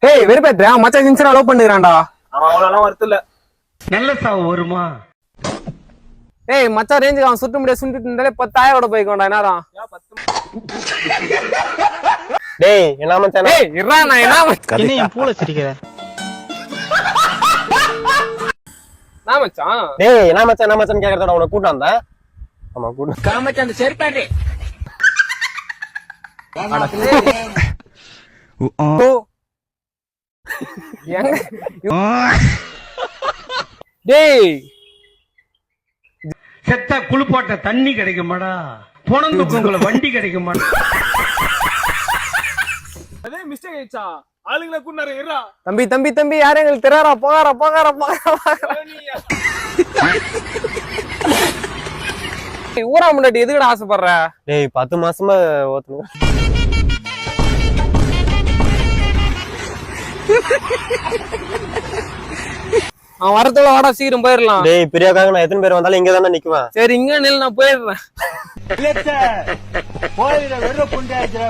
ஏய் வெறுப்பேத்ரா மச்சான் சின்சரா லவ் பண்ணுறான்டா. அவன் அவ்வளவு வருது இல்ல. நல்ல சாவு வருமா? ஏய் மச்சான் ரேஞ்சுக்கு அவன் சுட்டு முடிய சுண்டிட்டு இருந்தாலே 10,000 போய்க்கோண்டா என்னடா. டேய் என்ன மச்சான்? ஏய் இறா நான் என்ன என்ன என் பூல சிரிக்கிற? நான் மச்சான். டேய் என்ன மச்சான் கேக்குறதோட உன கூட்ட வந்தா. ஆமா கூட்ட. காமச்சான் அந்த செருப்பாடே. டேய் செத்த குளிப்பாட்ட தண்ணி கிடைக்குமாடா? பொணந்துக்குள்ள வண்டி கிடைக்குமாடா? அதே மிஸ்டேக் ஆயிடுச்சா? ஆளுங்கள கூண்டாரு இருடா. தம்பி தம்பி தம்பி யாரும் எங்களுக்கு தெரியாரா போகாரா ஊரா முன்னாடி எதுக்குடா ஆசைப்படுற? டேய் 10 மாசமா ஓத்துங்க. அவன் வரத்துல வாடா சீக்கிரம் போயிடலாம். டேய் பிரியாக்காக நான் எத்தனை பேர் வந்தாலும் இங்க தானே நிக்குவேன். சரி இங்க நில் நான் போயிடுறேன். போயிட வெறும் புண்டாச்சுடா.